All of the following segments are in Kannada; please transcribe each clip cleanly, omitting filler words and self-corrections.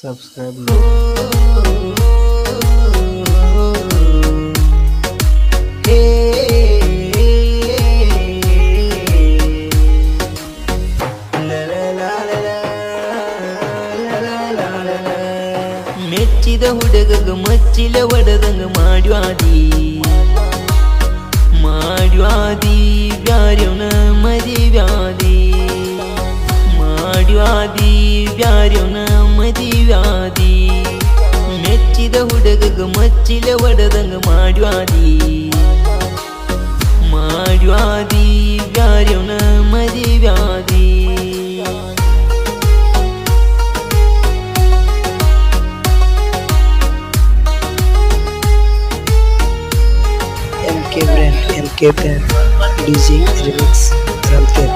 subscribe now. ಮೆಚ್ಚಿದ ಹುಡುಗಗ ಮಚ್ಚಿಲ ಒಡದಂಗ ಮಾಡ್ವಾದಿ ಬ್ಯಾರ್ಯವನ ಮದಿವ್ಯಾದಿ ಮಾಡ್ವಾದಿ ಬ್ಯಾರ್ಯವನ ಮದಿವ್ಯಾದಿ ಮೆಚ್ಚಿದ ಹುಡುಗಗ ಮಚ್ಚಿಲ ಒಡದಂಗ ಮಾಡ್ವಾದಿ ಬ್ಯಾರ್ಯವನ ಮದಿವ್ಯಾದಿ MK brand DJ remix Ramkir.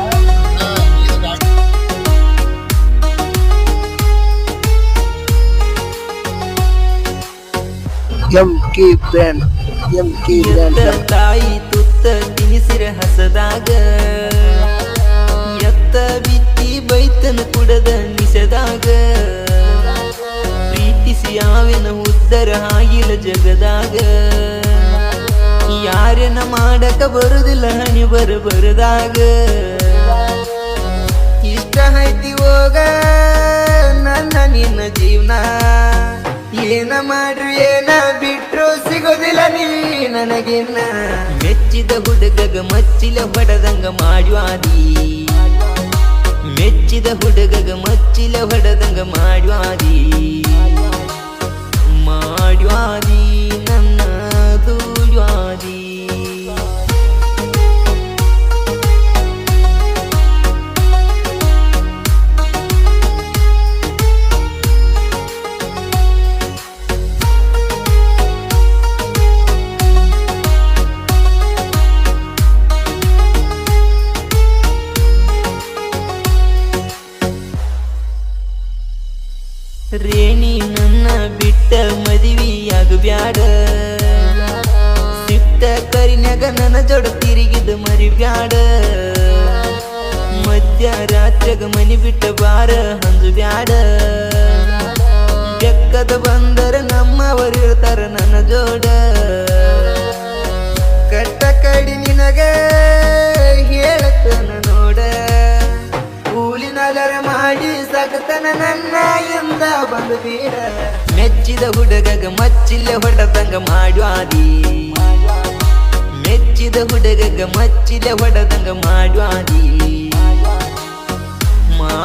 MK brand ತಾಯಿ ತುತ್ತ ತಿನಿಸಿರ ಹಸದಾಗ ಎತ್ತ ಬಿತ್ತಿ ಬೈತನ ಕುಡದ ನಿಸದಾಗ ಪ್ರೀತಿಸಿ ಯಾವೆನ ಉದ್ದರ ಆಗಿಲ್ಲ ಜಗದಾಗ ಯಾರನ ಮಾಡಕ ಬರುದಿಲ್ಲ ಹಣಿ ಬರದಾಗ ಇಷ್ಟ ಐತಿ ಹೋಗ ನನ್ನ ನಿನ್ನ ಜೀವನ ಏನ ಮಾಡ್ರು ಏನ ಬಿಟ್ರು ಸಿಗೋದಿಲ್ಲ ನೀ ನನಗಿನ್ನ ಮೆಚ್ಚಿದ ಹುಡುಗಗ ಮಚ್ಚಿಲ ಹೊಡೆದಂಗ ಮಾಡ್ವಾದಿ ಮೆಚ್ಚಿದ ಹುಡುಗಗ ಮಚ್ಚಿಲ ಹೊಡೆದಂಗ ಮಾಡ್ವಾದಿ ನನ್ನ ದೂಡ್ವಾದಿ ರೇಣಿ ನನ್ನ ಬಿಟ್ಟ ಮದುವೆಯಾಗಬ್ಯಾಡ ಸಿಟ್ಟ ಕರಿನ್ಯಾಗ ನನ್ನ ಜೋಡ ತಿರುಗಿದ ಮರಿಬ್ಯಾಡ ಮಧ್ಯರಾತ್ರಿಯಾಗ ಮನಿ ಬಿಟ್ಟ ಬಾರ ಹಂಜು ಬ್ಯಾಡ ಬೆಕ್ಕದ ಬಂದರ ನಮ್ಮವರು ಇರ್ತಾರ ನನ್ನ ಜೋಡ ಕಟ್ಟ ಕಡಿ ನಿನಗ ಹೇಳತನ ನೋಡ ಕೂಲಿನಗರ ಮಾಡಿ ಸಕತನ ನನ್ನ ಎಂದ ಬಂದು ಬೀರ ಮೆಚ್ಚಿದ ಹುಡುಗಗ ಮಚ್ಚಿಲ್ಲ ಹೊಡೆದಂಗ ಮಾಡ್ವಾದಿ ಮೆಚ್ಚಿದ ಹುಡುಗಗ ಮಚ್ಚಿಲ್ಲ ಹೊಡೆದಂಗ ಮಾಡ್ವಾದಿ